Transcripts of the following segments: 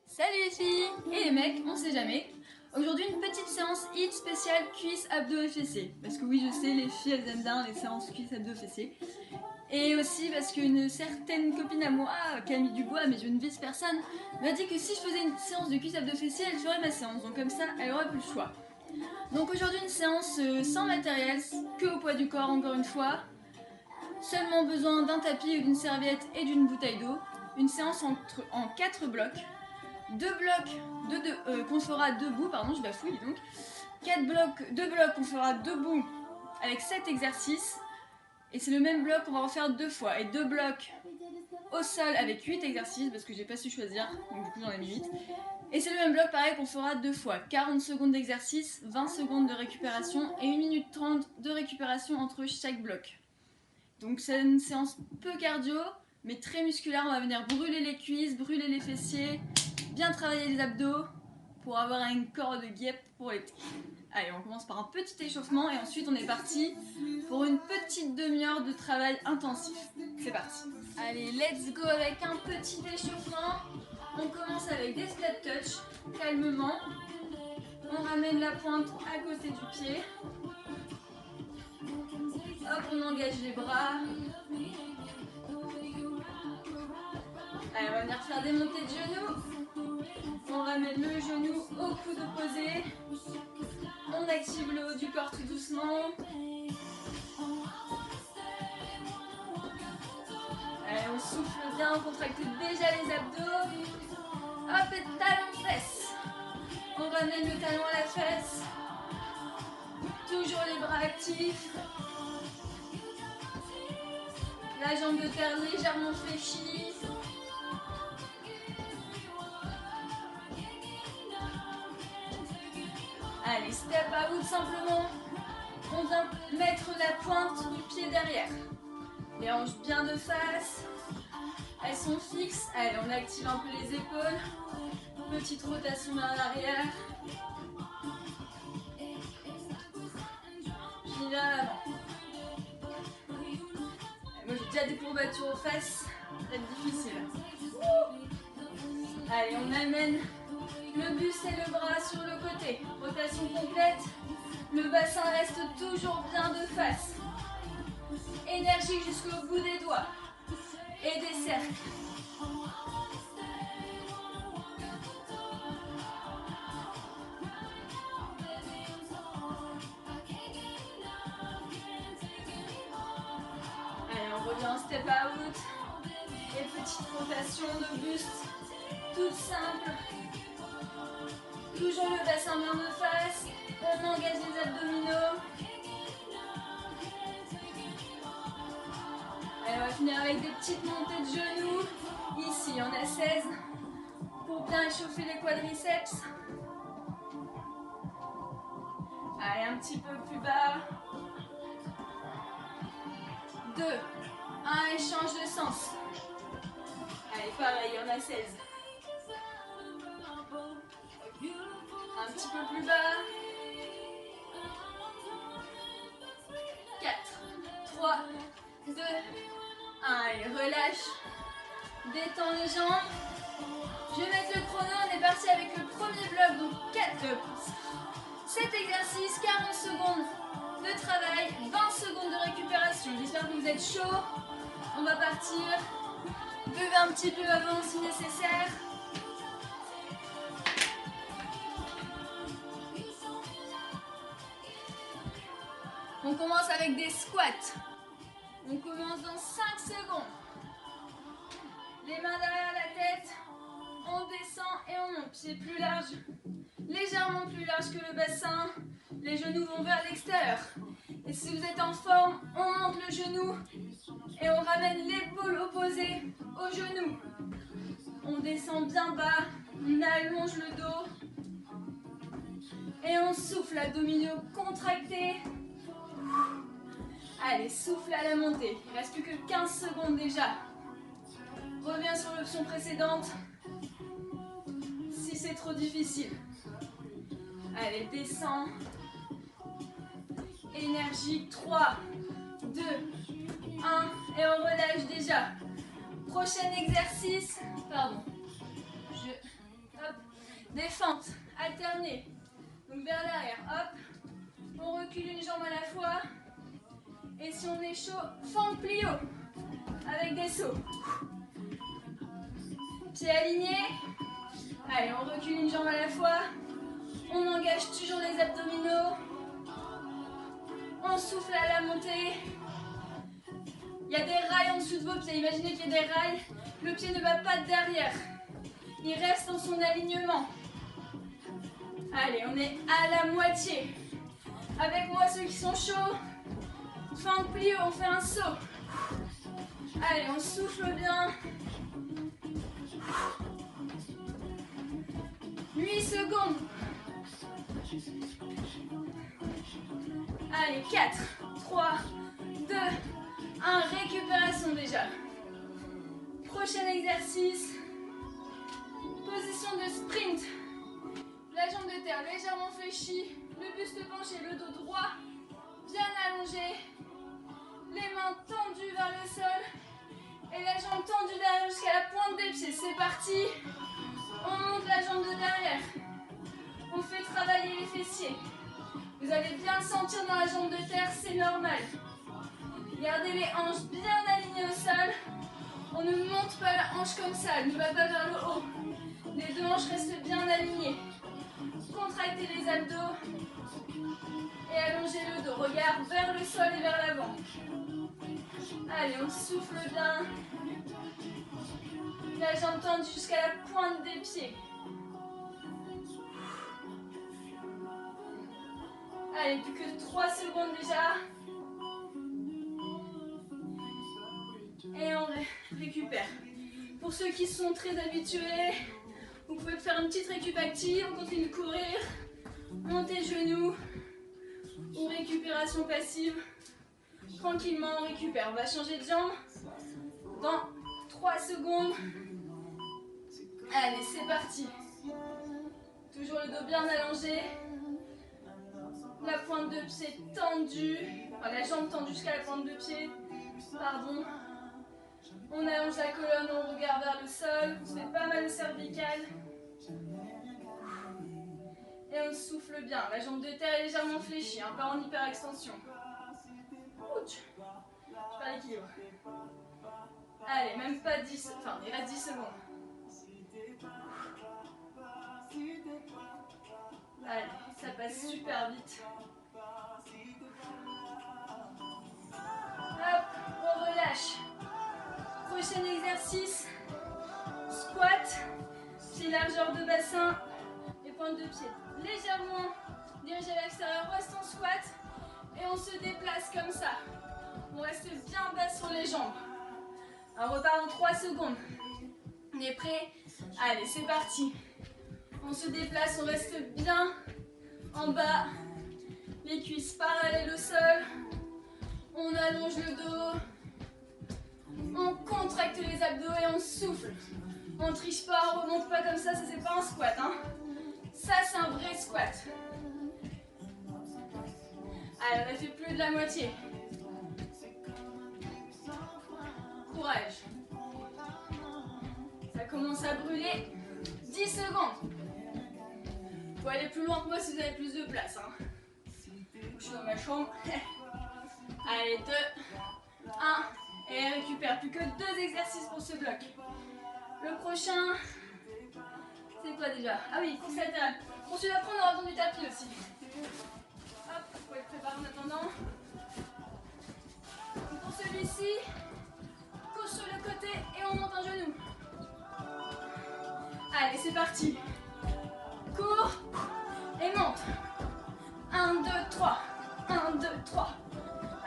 Salut les filles et les mecs, on sait jamais. Aujourd'hui une petite séance HIIT spéciale cuisses, abdos et fessiers. Parce que oui je sais, les filles elles aiment bien les séances cuisses, abdos, fessiers. Et aussi parce qu'une certaine copine à moi, Camille Dubois, mais je ne vise personne, m'a dit que si je faisais une séance de cuisses, abdos, fessiers, elle ferait ma séance. Donc comme ça, elle aura plus le choix. Donc aujourd'hui une séance sans matériel, que au poids du corps encore une fois. Seulement besoin d'un tapis ou d'une serviette et d'une bouteille d'eau. Une séance en 4 blocs. 2 blocs qu'on fera debout, pardon, je bafouille donc. 2 blocs qu'on fera debout avec 7 exercices. Et c'est le même bloc qu'on va refaire 2 fois. Et 2 blocs au sol avec 8 exercices parce que j'ai pas su choisir, donc du coup j'en ai mis 8. Et c'est le même bloc pareil qu'on fera 2 fois. 40 secondes d'exercice, 20 secondes de récupération et 1 minute 30 de récupération entre chaque bloc. Donc c'est une séance peu cardio, mais très musculaire. On va venir brûler les cuisses, brûler les fessiers, bien travailler les abdos pour avoir un corps de guêpe pour l'été. Allez, on commence par un petit échauffement et ensuite on est parti pour une petite demi-heure de travail intensif. C'est parti. Allez, let's go avec un petit échauffement. On commence avec des split touch, calmement. On ramène la pointe à côté du pied. Hop, on engage les bras. Allez, on va venir faire des montées de genoux. On ramène le genou au coude opposé. On active le haut du corps tout doucement. Allez, on souffle bien, on contracte déjà les abdos. Hop, et talon fesse. On ramène le talon à la fesse. Toujours les bras actifs. La jambe de terre légèrement fléchie. Allez, step out simplement. On vient mettre la pointe du pied derrière. Les hanches bien de face. Elles sont fixes. Allez, on active un peu les épaules. Petite rotation vers l'arrière. Puis vers l'avant. Moi j'ai déjà des courbatures aux fesses. Ça va être difficile. Allez, on amène le buste et le bras sur le côté. Rotation complète. Le bassin reste toujours bien de face. Énergie jusqu'au bout des doigts. Et des cercles. Allez, on revient en step out. Et petite rotation de buste. Toute simple. Toujours le bassin bien de face. On engage les abdominaux. Allez, on va finir avec des petites montées de genoux. Ici, on a 16 pour bien échauffer les quadriceps. Allez, un petit peu plus bas. 2, 1, et change de sens. Allez, pareil, on a 16. Un petit peu plus bas. 4, 3, 2, 1. Allez, relâche. Détends les jambes. Je vais mettre le chrono. On est parti avec le premier bloc. Donc 7 exercices, 40 secondes de travail, 20 secondes de récupération. J'espère que vous êtes chaud. On va partir. Buvez un petit peu avant si nécessaire. On commence avec des squats. On commence dans 5 secondes. Les mains derrière la tête. On descend et on monte. Pieds plus large. Légèrement plus large que le bassin. Les genoux vont vers l'extérieur. Et si vous êtes en forme, on monte le genou. Et on ramène l'épaule opposée au genou. On descend bien bas. On allonge le dos. Et on souffle, abdominaux contractés. Allez, souffle à la montée. Il ne reste plus que 15 secondes déjà. Reviens sur l'option précédente. Si c'est trop difficile. Allez, descends. Énergie, 3, 2, 1. Et on relâche déjà. Prochain exercice. Pardon. Des fentes alternées. Donc vers l'arrière, hop. On recule une jambe à la fois. Et si on est chaud, fente plio. Avec des sauts. Pieds alignés. Allez, on recule une jambe à la fois. On engage toujours les abdominaux. On souffle à la montée. Il y a des rails en dessous de vos pieds. Imaginez qu'il y a des rails. Le pied ne va pas derrière. Il reste dans son alignement. Allez, on est à la moitié. Avec moi, ceux qui sont chauds. Fente plio, on fait un saut. Allez, on souffle bien. 8 secondes. Allez, 4, 3, 2, 1. Récupération déjà. Prochain exercice. Position de sprint. La jambe de terre légèrement fléchie. Le buste penché, le dos droit. Bien allongé. Les mains tendues vers le sol. Et la jambe tendue derrière jusqu'à la pointe des pieds. C'est parti. On monte la jambe de derrière. On fait travailler les fessiers. Vous allez bien sentir dans la jambe de terre, c'est normal. Gardez les hanches bien alignées au sol. On ne monte pas la hanche comme ça, elle ne va pas vers le haut. Les deux hanches restent bien alignées. Contractez les abdos et allongez le dos. Regard vers le sol et vers l'avant. Allez, on souffle bien. La jambe tendue jusqu'à la pointe des pieds. Allez, plus que 3 secondes déjà. Et on récupère. Pour ceux qui sont très habitués, vous pouvez faire une petite récup active. On continue de courir. Montez genoux. Ou récupération passive. Tranquillement, on récupère. On va changer de jambe dans 3 secondes. Allez, c'est parti. Toujours le dos bien allongé. La pointe de pied tendue. Enfin, la jambe tendue jusqu'à la pointe de pied. Pardon. On allonge la colonne, on regarde vers le sol. On se fait pas mal au cervical. Et on souffle bien. La jambe de terre est légèrement fléchie, hein, pas en hyperextension. Ouch. Je perds l'équilibre. Allez, même pas 10. Enfin, il reste 10 secondes. Allez, ça passe super vite. Hop, on relâche. Prochain exercice. Squat. Pied largeur de bassin. Les pointes de pied légèrement dirigées à l'extérieur. On reste en squat. Et on se déplace comme ça. On reste bien bas sur les jambes. On repart en 3 secondes. On est prêt? Allez, c'est parti. On se déplace, on reste bien en bas. Les cuisses parallèles au sol. On allonge le dos. On contracte les abdos et on souffle. On triche pas, on remonte pas comme ça c'est pas un squat. Hein. Ça, c'est un vrai squat. Allez, on a fait plus de la moitié. Courage. Ça commence à brûler. 10 secondes. Vous pouvez aller plus loin que moi si vous avez plus de place. Hein. Je suis dans ma chambre. Allez, 2, 1. Et récupère. Plus que 2 exercices pour ce bloc. Le prochain, c'est quoi déjà? Ah oui, course latérale. Pour celui d'après, on aura besoin du tapis aussi. Hop, vous pouvez le préparer en attendant. Donc pour celui-ci, course sur le côté et on monte un genou. Allez, c'est parti. Cours et monte. 1, 2, 3. 1, 2, 3.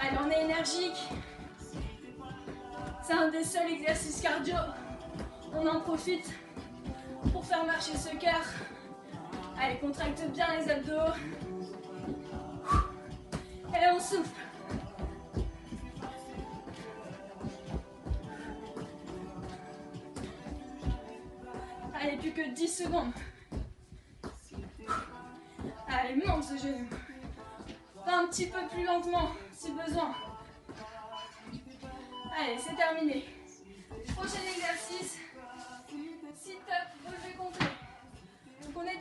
Allez, on est énergique. C'est un des seuls exercices cardio. On en profite pour faire marcher ce cœur. Allez, contracte bien les abdos. Et on souffle. Allez, plus que 10 secondes. Allez, monte ce genou. Va un petit peu plus lentement, si besoin. Allez, c'est terminé. Prochain exercice. Sit-up, relevé complet. Donc on est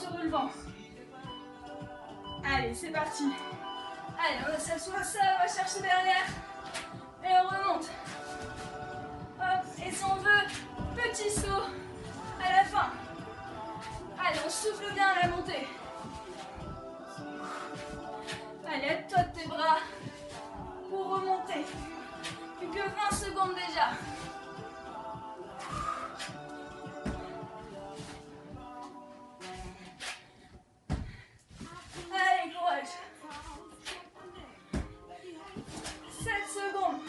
se relevant. Allez, c'est parti. Allez, on s'assoit ça, on va chercher derrière. Et on remonte. Hop, et si on veut, petit saut à la fin. Allez, on souffle bien à la montée. Allez, aide-toi de tes bras pour remonter. Plus que 20 secondes déjà. Allez, courage. 7 secondes.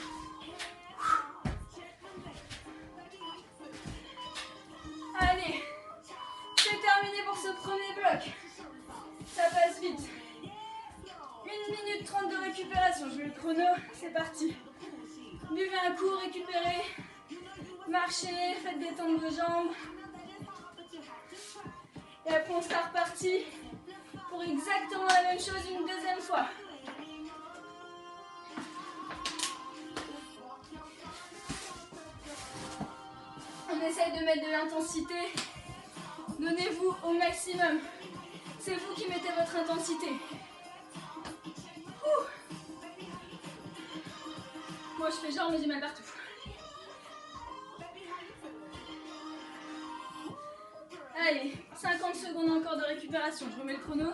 Allez, c'est terminé pour ce premier bloc. Ça passe vite. 1 minute 30 de récupération. Je mets le chrono, c'est parti. Buvez un coup, récupérez. Marchez, faites détendre vos jambes. Et après on sera reparti pour exactement la même chose une deuxième fois. On essaye de mettre de l'intensité. Donnez-vous au maximum. C'est vous qui mettez votre intensité. Ouh. Moi je fais genre mais j'ai mal partout. Allez, 50 secondes encore de récupération. Je remets le chrono.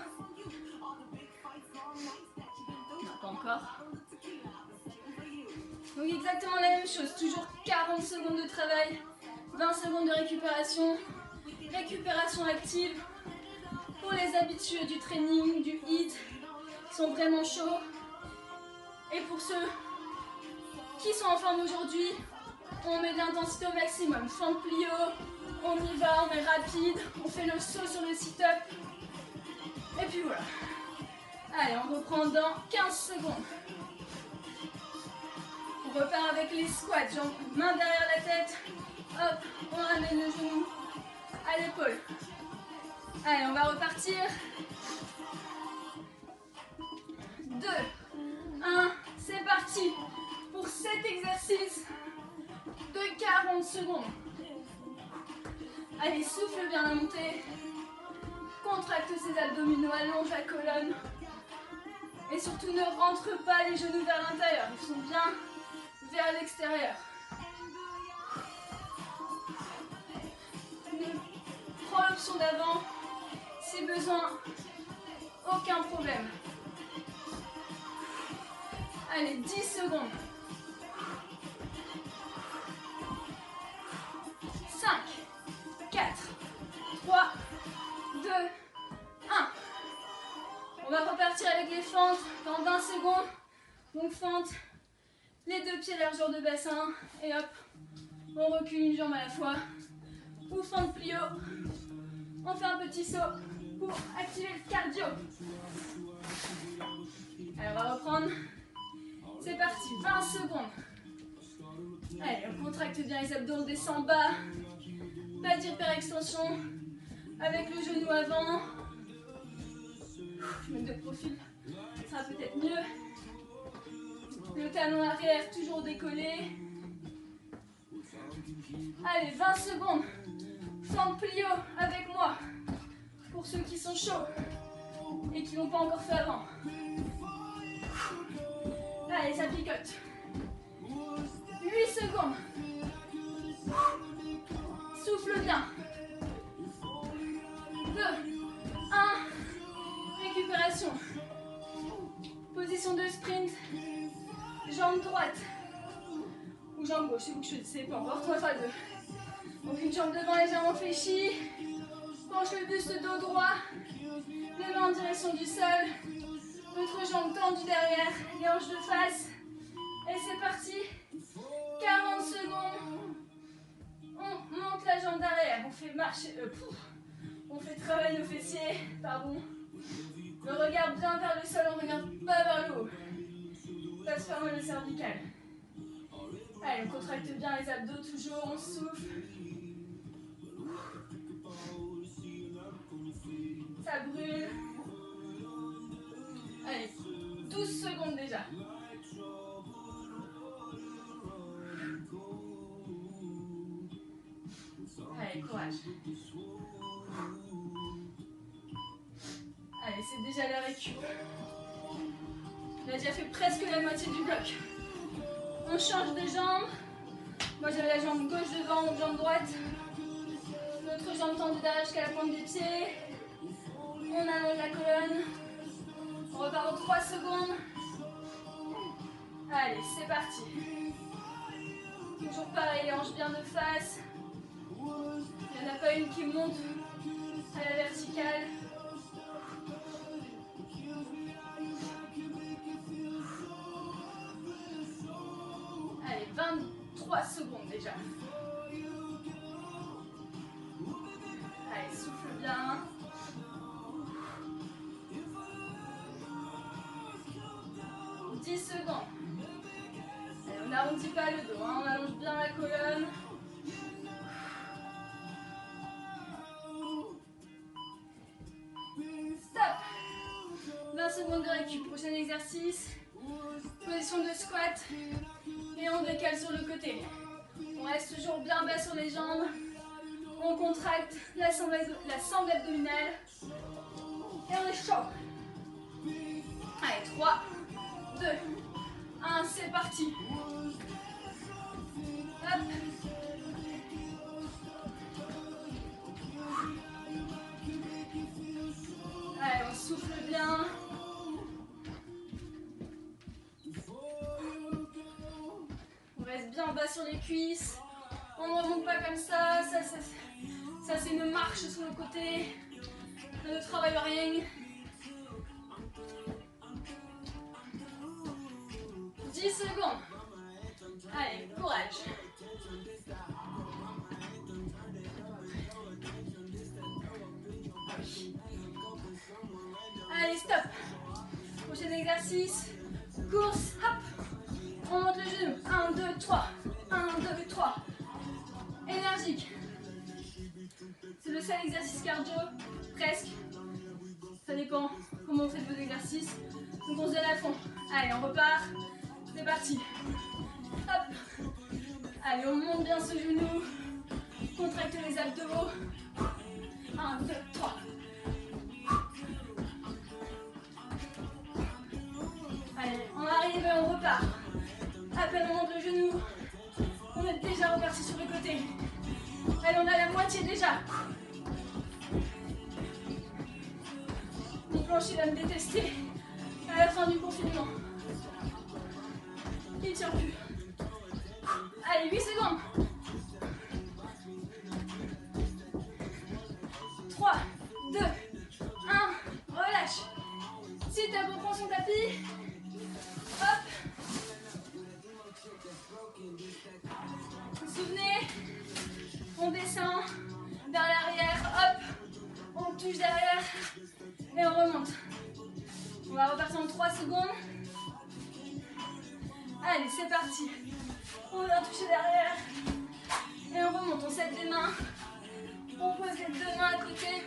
Non, pas encore. Donc exactement la même chose. Toujours 40 secondes de travail. 20 secondes de récupération. Récupération active. Pour les habitués du training, du HIIT, qui sont vraiment chauds. Et pour ceux qui sont en forme aujourd'hui, on met de l'intensité au maximum. Fente plio, on y va, on est rapide, on fait le saut sur le sit-up. Et puis voilà. Allez, on reprend dans 15 secondes. On repart avec les squats, jambes, main derrière la tête. Hop, on ramène le genou à l'épaule. Allez, on va repartir. 2, 1, c'est parti pour cet exercice de 40 secondes. Allez, souffle bien la montée. Contracte ses abdominaux, allonge la colonne. Et surtout, ne rentre pas les genoux vers l'intérieur. Ils sont bien vers l'extérieur. Prends l'option d'avant. Si besoin, aucun problème. Allez, 10 secondes. 5, 4, 3, 2, 1. On va repartir avec les fentes dans 20 secondes. Donc fente, les deux pieds largeur de bassin. Et hop, on recule une jambe à la fois. Ou fente plio. On fait un petit saut pour activer le cardio. Allez, on va reprendre. C'est parti, 20 secondes. Allez, on contracte bien les abdos, on descend bas. Pas d'hyperextension. Avec le genou avant. Je mets de profil, ça sera peut-être mieux. Le talon arrière toujours décollé. Allez, 20 secondes. Fente plio avec moi. Pour ceux qui sont chauds et qui l'ont pas encore fait avant. Allez, ça picote. 8 secondes. Souffle bien. 2, 1. Récupération. Position de sprint. Jambe droite. Ou jambe gauche, c'est vous que je sais pas encore. 3 fois 2. Donc une jambe devant légèrement fléchie. Penche le buste dos droit. Les mains en direction du sol. L'autre jambe tendue derrière. Les hanches de face. Et c'est parti. 40 secondes. On monte la jambe derrière. On fait marcher. On fait travailler nos fessiers. Pardon. On regarde bien vers le sol. On regarde pas vers le haut. Pas se fermer le cervical. Allez, on contracte bien les abdos toujours. On souffle. Ça brûle. Allez, 12 secondes déjà. Allez, courage. déjà la récup. On a déjà fait presque la moitié du bloc. On change de jambe. Moi j'avais la jambe gauche devant, donc jambe droite. L'autre jambe tendue derrière jusqu'à la pointe des pieds. On allonge la colonne. On repart en 3 secondes. Allez, c'est parti. Toujours pareil, les hanches bien de face. Il n'y en a pas une qui monte à la verticale. Allez, 23 secondes déjà. Allez, souffle bien. Secondes. Allez, on n'arrondit pas le dos, hein, on allonge bien la colonne. Stop. 20 secondes de récup. Prochain exercice. Position de squat. Et on décale sur le côté. On reste toujours bien bas sur les jambes. On contracte la sangle abdominale. Et on est chaud. Allez, 3, 2, 1, c'est parti. Hop. Allez, on souffle bien. On reste bien bas sur les cuisses. On ne remonte pas comme ça. Ça c'est une marche sur le côté. On ne travaille rien. 10 secondes. Allez, courage. Allez, stop. Prochain exercice. Course, hop. On monte le genou. 1, 2, 3. 1, 2, 3. Énergique. C'est le seul exercice cardio, presque. Ça dépend comment on fait vos exercices. Donc on se donne à fond. Allez, on repart. C'est parti. Hop. Allez, on monte bien ce genou. Contracte les abdos. 1, 2, 3. Allez, on arrive et on repart. À peine on monte le genou, on est déjà reparti sur le côté. Allez, on a la moitié déjà. Mon plancher va me détester à la fin du confinement. Il ne tient plus. Allez, 8 secondes. 3, 2, 1, relâche. Si tu reprends son tapis, hop. Vous vous souvenez, on descend vers l'arrière, hop. On touche derrière et on remonte. On va repartir en 3 secondes. Allez, c'est parti. On va toucher derrière et on remonte. On serre les mains. On pose les deux mains à côté.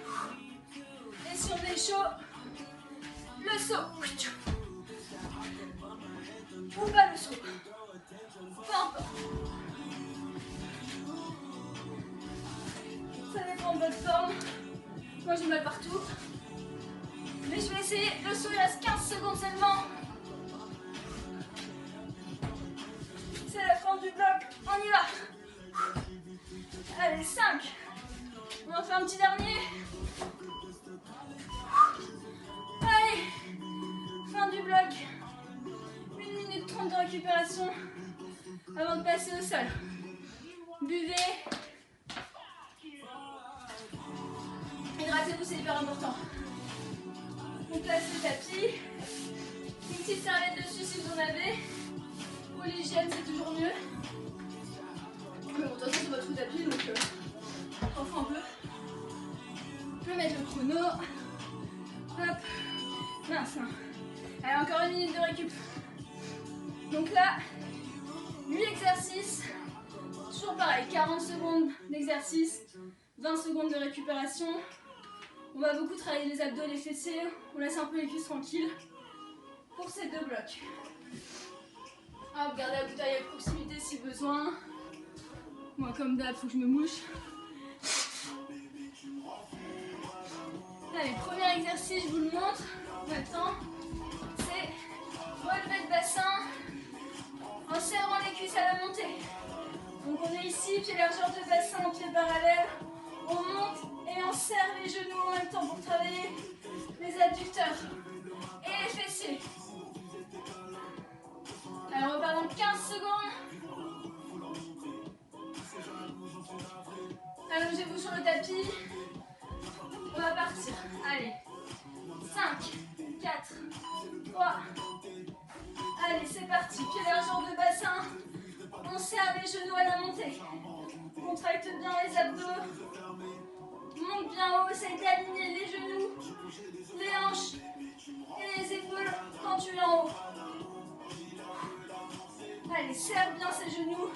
Et si on est chaud, le saut. Ou pas le saut. Peu importe. Ça dépend de votre forme. Moi j'ai mal partout. Mais je vais essayer. Le saut, il reste 15 secondes seulement. C'est la fin du bloc. On y va. Allez, 5. On va faire un petit dernier. Allez. Fin du bloc. 1 minute 30 de récupération avant de passer au sol. Buvez. Hydratez-vous, c'est hyper important. On place le tapis. Une petite serviette dessus si vous en avez. Pour l'hygiène, c'est toujours mieux. Mais bon, de toute façon, c'est votre tapis, donc on fera un peu. Je vais mettre le chrono. Hop. Mince. Allez, encore 1 minute de récup. Donc là, 8 exercices. Toujours pareil, 40 secondes d'exercice, 20 secondes de récupération. On va beaucoup travailler les abdos, les fessiers. On laisse un peu les cuisses tranquilles pour ces 2 blocs. Hop, gardez la bouteille à proximité si besoin. Moi, comme d'hab, faut que je me mouche. Allez, premier exercice, je vous le montre. Maintenant, c'est relever le bassin en serrant les cuisses à la montée. Donc on est ici, pied largeur de bassin, pied parallèle. On monte et on serre les genoux en même temps pour travailler les adducteurs et les fessiers. Alors on repart dans 15 secondes. Allongez-vous sur le tapis. On va partir. Allez. 5, 4, 3. Allez, c'est parti. Pied largeur de bassin. On serre les genoux à la montée. Contracte bien les abdos. Monte bien haut. Essaye d'aligner les genoux, les hanches et les épaules quand tu es en haut. Allez, serre bien ces genoux.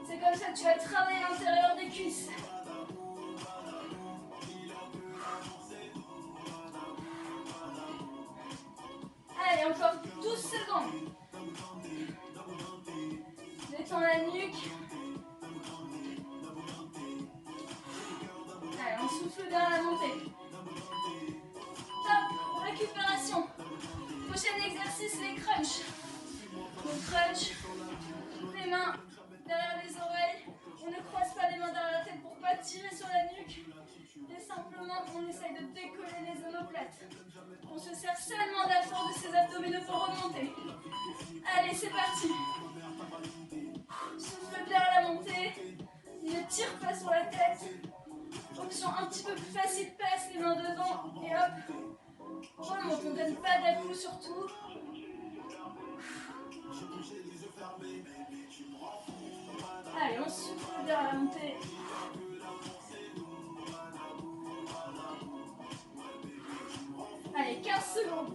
C'est comme ça que tu vas travailler l'intérieur des cuisses. Allez, encore 12 secondes. Détends la nuque. Allez, on souffle bien à la montée. Top, récupération. Prochain exercice, les crunchs. Donc crunch, les mains derrière les oreilles. On ne croise pas les mains derrière la tête pour ne pas tirer sur la nuque. Et simplement, on essaye de décoller les omoplates. On se sert seulement de la force de ses abdominaux pour remonter. Allez, c'est parti. Souffle bien à la montée. Ne tire pas sur la tête. Option un petit peu plus facile, passe les mains devant et hop. Remonte, on ne donne pas d'à-coups surtout. Allez, on souffle bien à la montée. Allez, 15 secondes.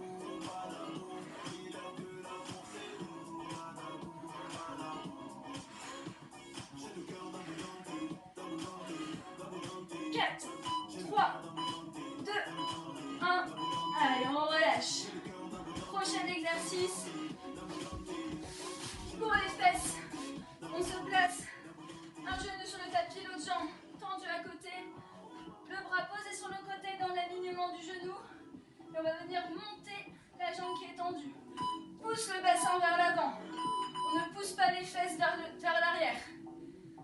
Allez, on relâche. Prochain exercice. Pour les fesses, on se place. Un genou sur le tapis, l'autre jambe tendue à côté. Le bras posé sur le côté dans l'alignement du genou. Et on va venir monter la jambe qui est tendue. Pousse le bassin vers l'avant. On ne pousse pas les fesses vers l'arrière.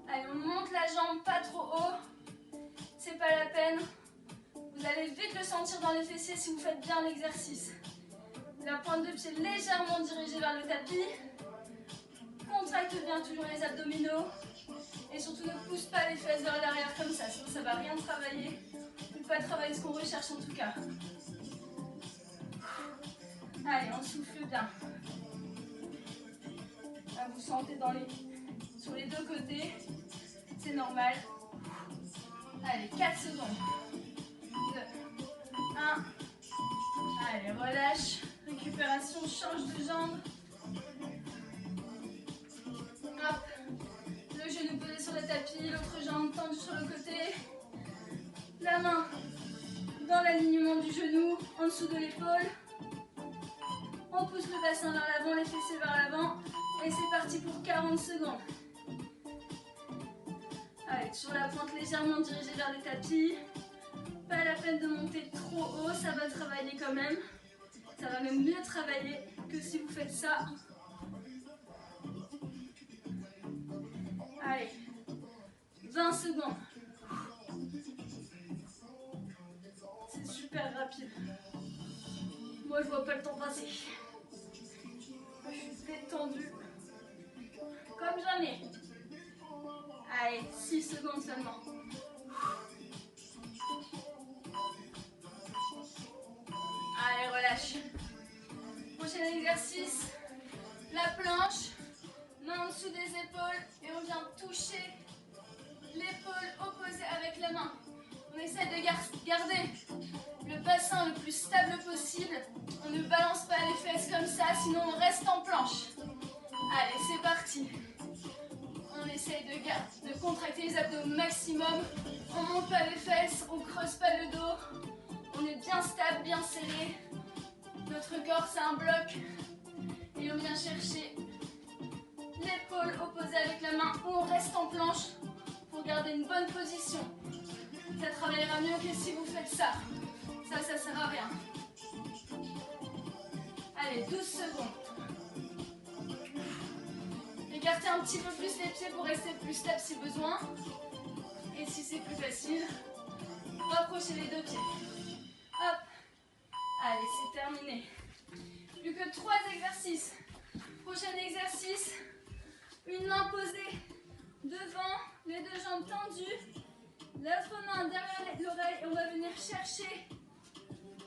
Allez, on monte la jambe pas trop haut. C'est pas la peine. Vous allez vite le sentir dans les fessiers si vous faites bien l'exercice. La pointe de pied légèrement dirigée vers le tapis. Contracte bien toujours les abdominaux. Et surtout ne pousse pas les fesses vers l'arrière comme ça, sinon ça ne va rien travailler. Ou pas travailler ce qu'on recherche en tout cas. Allez, on souffle bien. Là, vous sentez sur les deux côtés. C'est normal. Allez, 4 secondes. 2, 1. Allez, relâche. Récupération, change de jambe. Hop. Le genou posé sur le tapis, l'autre jambe tendue sur le côté. La main dans l'alignement du genou, en dessous de l'épaule. On pousse le bassin vers l'avant, les fessiers vers l'avant. Et c'est parti pour 40 secondes. Allez, sur la pointe légèrement dirigée vers le tapis. Pas la peine de monter trop haut, ça va travailler quand même. Ça va même mieux travailler que si vous faites ça. Allez, 20 secondes. C'est super rapide. Moi, je vois pas le temps passer. Je suis détendue comme jamais. Allez, 6 secondes seulement. Allez, relâche. Prochain exercice, la planche, main en dessous des épaules et on vient toucher l'épaule opposée avec la main. On essaie de garder le bassin le plus stable possible. On ne balance pas les fesses comme ça, sinon on reste en planche. Allez, c'est parti. On essaye de contracter les abdos au maximum. On ne monte pas les fesses, on ne creuse pas le dos. On est bien stable, bien serré. Notre corps, c'est un bloc. Et on vient chercher l'épaule opposée avec la main ou on reste en planche pour garder une bonne position. Ça travaillera mieux que si vous faites ça. Ça sert à rien. Allez, 12 secondes. Écartez un petit peu plus les pieds pour rester plus stable si besoin. Et si c'est plus facile, rapprochez les deux pieds. Hop. Allez, c'est terminé. Plus que 3 exercices. Prochain exercice, une main posée devant, les deux jambes tendues. L'autre main derrière l'oreille et on va venir chercher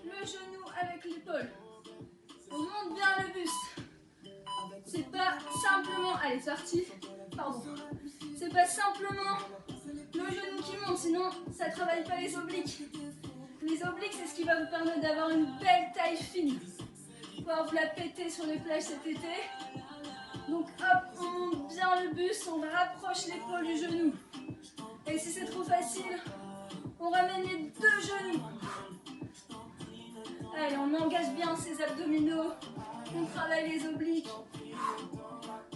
le genou avec l'épaule. On monte bien le buste. C'est pas simplement... Allez, c'est parti. Pardon. C'est pas simplement le genou qui monte, sinon ça ne travaille pas les obliques. Les obliques, c'est ce qui va vous permettre d'avoir une belle taille fine. Pouvoir vous la péter sur les plages cet été. Donc hop, on monte bien le buste, on rapproche l'épaule du genou. Et si c'est trop facile, on ramène les deux genoux. Allez, on engage bien ses abdominaux, on travaille les obliques.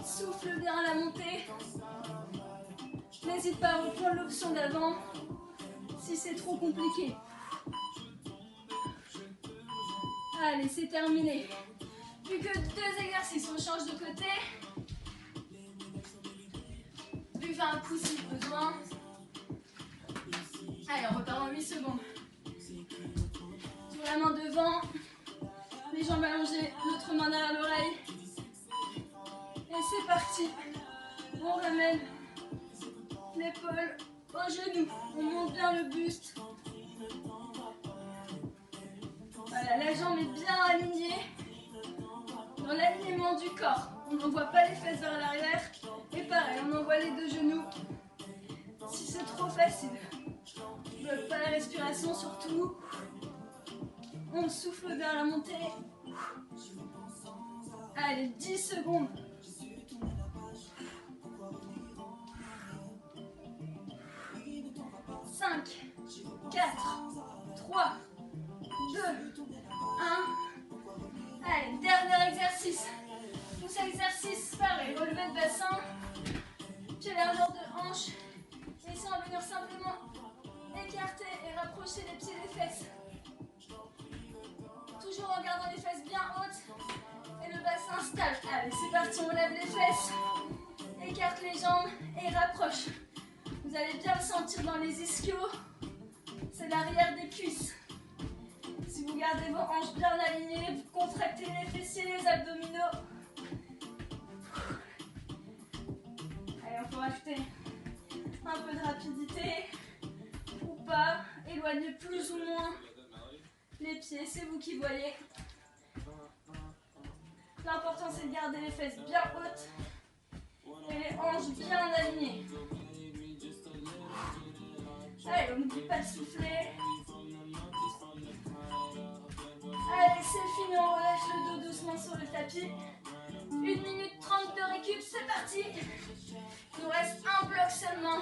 Souffle bien à la montée. N'hésite pas à reprendre l'option d'avant si c'est trop compliqué. Allez, c'est terminé. Plus que 2 exercices, on change de côté. Buvez un coup si besoin. Allez, on repart en 8 secondes. Sur la main devant, les jambes allongées, l'autre main derrière l'oreille. Et c'est parti. On ramène l'épaule au genou. On monte bien le buste. Voilà, la jambe est bien alignée dans l'alignement du corps. On n'envoie pas les fesses vers l'arrière. Et pareil, on envoie les deux genoux. Si c'est trop facile, ne bloque pas la respiration surtout. On souffle bien à la montée. Allez, 10 secondes. 5, 4, 3, 2, 1. Allez, dernier exercice. Pour cet exercice, pareil, relevé de bassin, pied largeur de hanche. Ici, on va venir simplement écarter et rapprocher les pieds des fesses. Toujours en gardant les fesses bien hautes et le bassin stable. Allez, c'est parti, on lève les fesses, écarte les jambes et rapproche. Vous allez bien le sentir dans les ischios, c'est l'arrière des cuisses. Si vous gardez vos hanches bien alignées, vous contractez les fessiers, les abdominaux. Allez, on peut rajouter un peu de rapidité ou pas. Éloignez plus ou moins les pieds, c'est vous qui voyez. L'important c'est de garder les fesses bien hautes et les hanches bien alignées. Allez, on n'oublie pas de souffler. Allez, c'est fini, on relâche le dos doucement sur le tapis. 1 minute 30 de récup, c'est parti. Il nous reste un bloc seulement.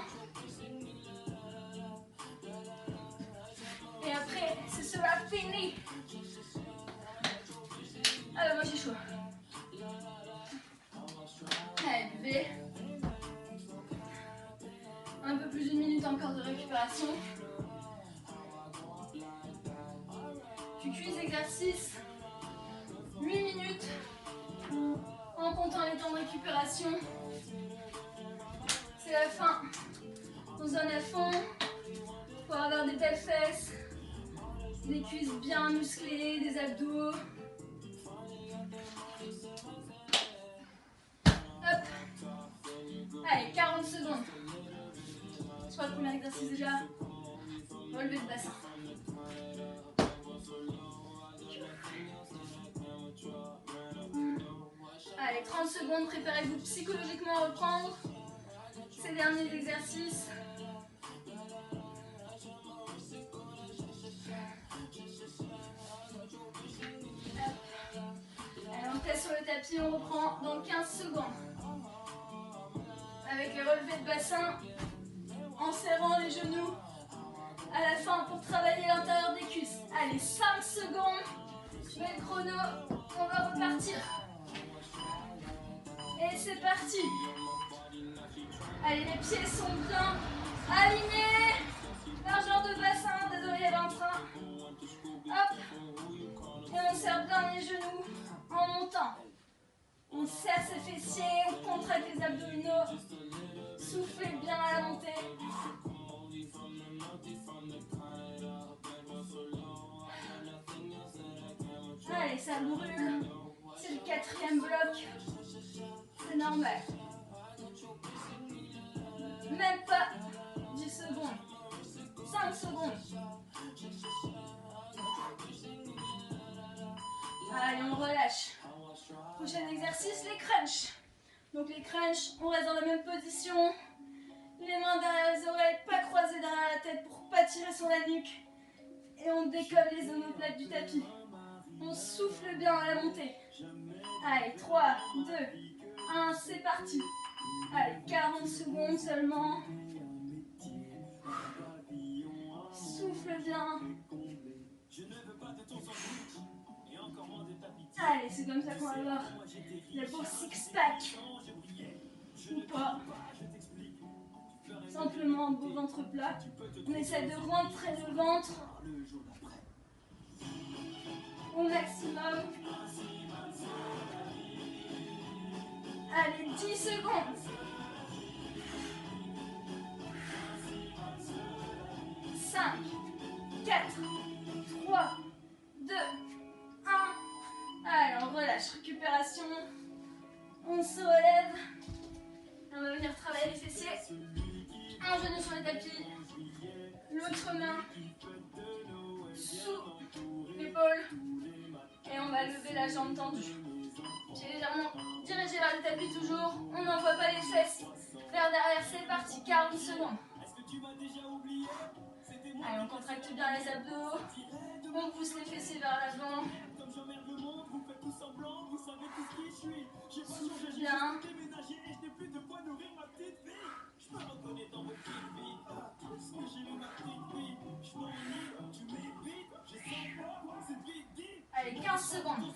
Et après, ce sera fini. Alors, moi j'ai chaud. Allez, buvez. Un peu plus d'une minute encore de récupération. Puis cuisse exercice. 8 minutes. En comptant les temps de récupération. C'est la fin. On se donne à fond pour avoir des belles fesses. Des cuisses bien musclées, des abdos. Hop. Allez, 40 secondes. Je crois le premier exercice déjà. Relevé de bassin. Allez, 30 secondes. Préparez-vous psychologiquement à reprendre ces derniers exercices. Allez, on teste sur le tapis, on reprend dans 15 secondes. Avec les relevés de bassin, en serrant les genoux à la fin pour travailler l'intérieur des cuisses. Allez, 5 secondes, je mets le chrono, on va repartir. Et c'est parti. Allez, les pieds sont bien alignés. Largeur de bassin, désolé, il y avait un train. Hop. Et on serre bien les genoux en montant. longtemps. On serre ses fessiers, on contracte les abdominaux. Soufflez bien à la montée. Allez, ça brûle. C'est le 4e bloc. C'est normal. Même pas 10 secondes. 5 secondes. Allez, on relâche. Prochain exercice, les crunchs. Donc les crunchs, on reste dans la même position. Les mains derrière les oreilles, pas croisées derrière la tête pour pas tirer sur la nuque. Et on décolle les omoplates du tapis. On souffle bien à la montée. Allez, 3, 2, 1, c'est parti. Allez, 40 secondes seulement. Souffle bien. Allez, c'est comme ça qu'on va avoir le beau six-pack. Ou pas. Simplement un beau ventre plat. On essaie de rentrer le ventre au maximum. Allez, 10 secondes. 5, 4, 3, 2, 1. Allez, on relâche. Récupération. On se relève. On va venir travailler les fessiers. Un genou sur le tapis. L'autre main sous l'épaule. Et on va lever la jambe tendue. Pied légèrement dirigé vers le tapis toujours. On n'envoie pas les fesses vers derrière. C'est parti. 40 secondes. Allez, on contracte bien les abdos. On pousse les fessiers vers l'avant. Souffle bien. Allez, 15 secondes.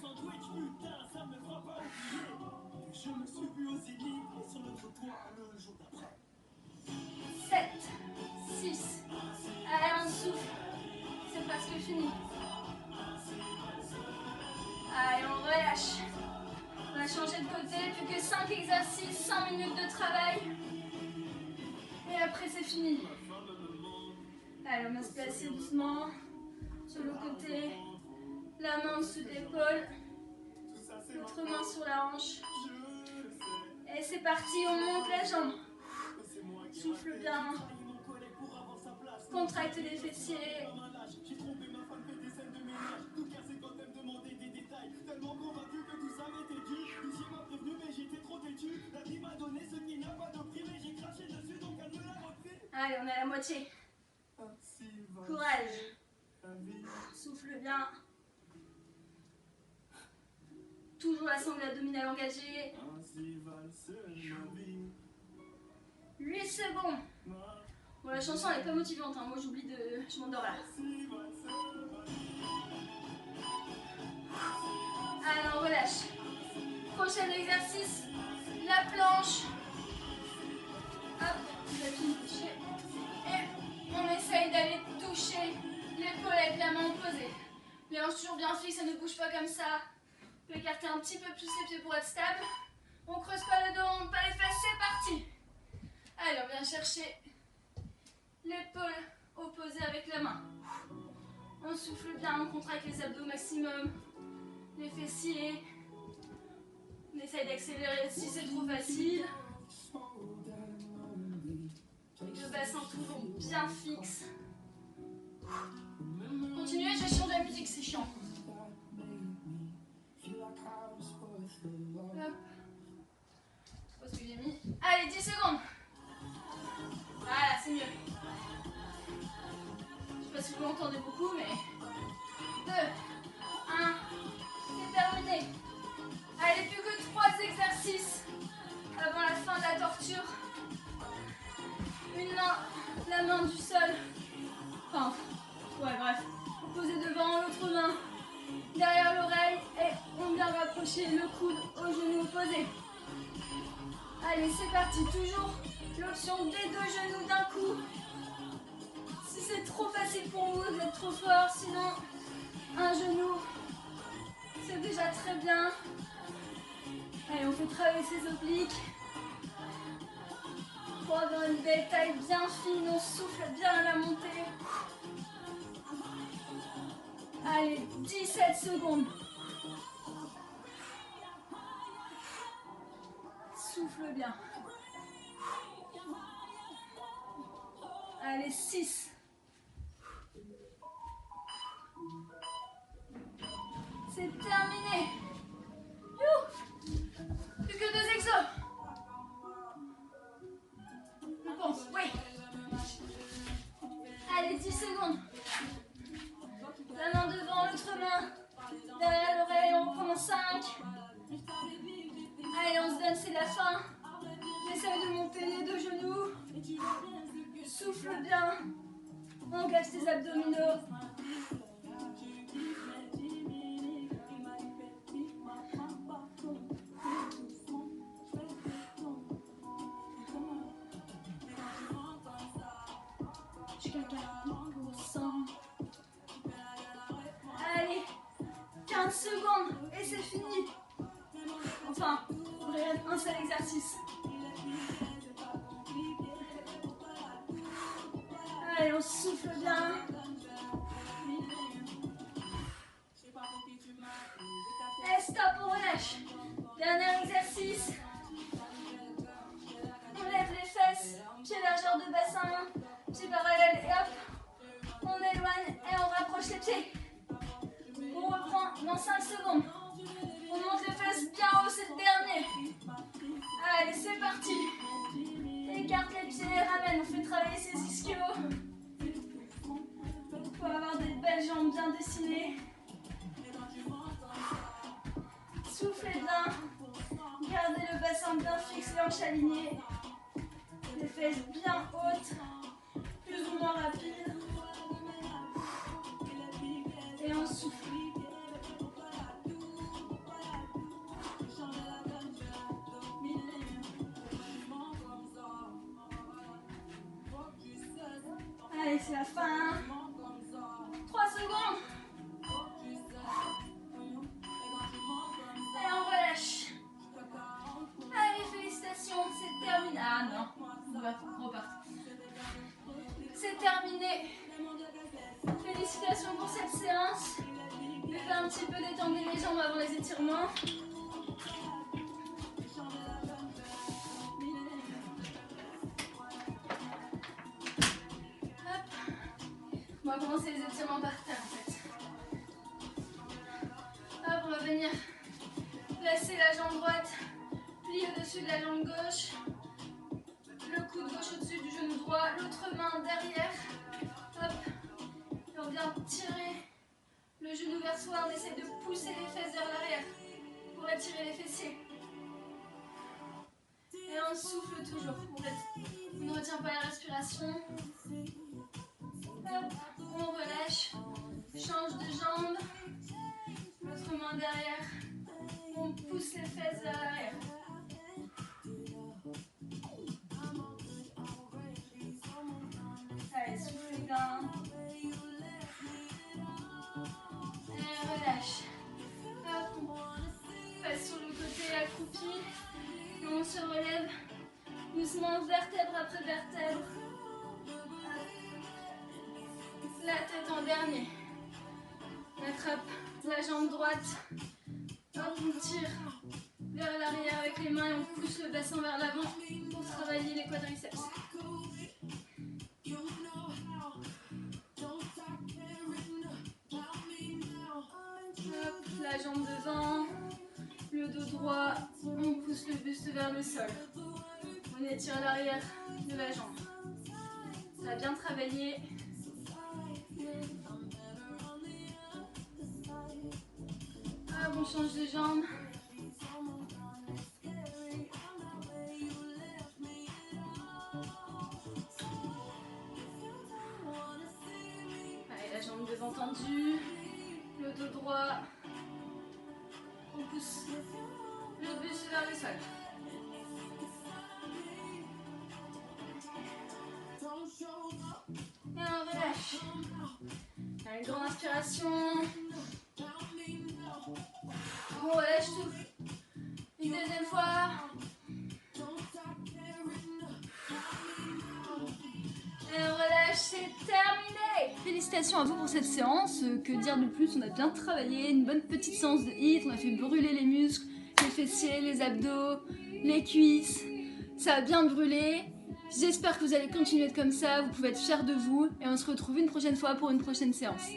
7, 6. Allez, on souffle. C'est presque fini. Allez, on relâche. On va changer de côté. Plus que 5 exercices, 5 minutes de travail. Et après, c'est fini. Allez, on va se placer doucement sur le côté. La main en dessous de l'épaule. L'autre main sur la hanche. Et c'est parti, on monte la jambe. Souffle bien. Contracte les fessiers. Allez, on est à la moitié. Courage. Souffle bien. Toujours la sangle abdominale engagée. 8 secondes. Bon, la chanson elle est pas motivante, hein. Moi j'oublie de... Je m'endors là. Allez, on relâche. Prochain exercice, la planche. Hop, tapis touché. Et on essaye d'aller toucher l'épaule avec la main opposée. Les hanches toujours bien fixes, ça ne bouge pas comme ça. On peut écarter un petit peu plus les pieds pour être stable. On creuse pas le dos, on monte pas les fesses, c'est parti. Allez, on vient chercher l'épaule opposée avec la main. On souffle bien, on contracte les abdos au maximum. Les fessiers. On essaye d'accélérer si c'est trop facile. Le bassin toujours bien fixe. Continuez, je vais changer la musique, c'est chiant. Hop. Je sais pas ce que j'ai mis. Allez, 10 secondes. Voilà, c'est mieux. Je sais pas si vous l'entendez beaucoup, mais... 2, 1, c'est terminé. Allez, plus que 3 exercices avant la fin de la torture. Une main, la main du sol. Enfin, ouais, bref. Posez devant, l'autre main derrière l'oreille et on vient rapprocher le coude au genou opposé. Allez, c'est parti. Toujours l'option des 2 genoux d'un coup. Si c'est trop facile pour vous, vous êtes trop fort. Sinon, un genou, c'est déjà très bien. fait travailler ses obliques. Pour avoir une belle taille bien fine, on souffle bien à la montée. Allez, 17 secondes. Souffle bien. Allez, 6. C'est terminé. Plus que 2 exos. Je pense, oui. Allez, 10 secondes. La main devant, l'autre main derrière l'oreille, on reprend 5. Allez, on se donne, c'est la fin. J'essaie de monter les 2 genoux. Souffle bien. Engage tes abdominaux. Jusqu'à 40%. Allez, 15 secondes et c'est fini. Enfin, on regarde un seul exercice. Allez, on souffle bien. Et stop, on relâche. Dernier exercice. On lève les fesses, pied largeur de bassin, pied parallèle et hop. On éloigne et on rapproche les pieds. On reprend dans 5 secondes. On monte les fesses bien haut, c'est le dernier. Allez, c'est parti. Écarte les pieds, ramène, on fait travailler ses ischios. Pour avoir des belles jambes bien dessinées. Soufflez bien. Gardez le bassin bien fixe, les hanches alignées. Les fesses bien hautes. Plus ou moins rapide. Et on souffle. Allez, c'est la fin. 3 secondes. Et on relâche. Allez, félicitations, c'est terminé. Ah non, on va repartir. C'est terminé. Félicitations pour cette séance. Je vais faire un petit peu détendre les jambes avant les étirements. On va commencer les étirements par terre en fait. Hop, on va venir placer la jambe droite, plier au-dessus de la jambe gauche, le coude gauche au-dessus du genou droit, l'autre main derrière. Hop, et on vient tirer le genou vers soi, on essaie de pousser les fesses vers l'arrière pour étirer les fessiers. Et on souffle toujours. En fait, on ne retient pas la respiration. Hop, on relâche, change de jambe, l'autre main derrière, on pousse les fesses vers l'arrière. Allez, soufflez bien. Et relâche. Hop, on passe sur le côté accroupi, et on se relève doucement, vertèbre après vertèbre. La tête en dernier. On attrape la jambe droite. Hop, on tire vers l'arrière avec les mains et on pousse le bassin vers l'avant pour travailler les quadriceps. Hop, la jambe devant, le dos droit, on pousse le buste vers le sol. On étire l'arrière de la jambe. Ça a bien travaillé. Hop, on change de jambe. Allez, la jambe devant tendue, le dos droit. On pousse le buste vers le sol. Et on relâche. Allez, grande inspiration. On relâche tout. Une deuxième fois. Et on relâche, c'est terminé. Félicitations à vous pour cette séance. Que dire de plus, on a bien travaillé. Une bonne petite séance de HIIT. On a fait brûler les muscles, les fessiers, les abdos, les cuisses. Ça a bien brûlé. J'espère que vous allez continuer comme ça. Vous pouvez être fiers de vous. Et on se retrouve une prochaine fois pour une prochaine séance.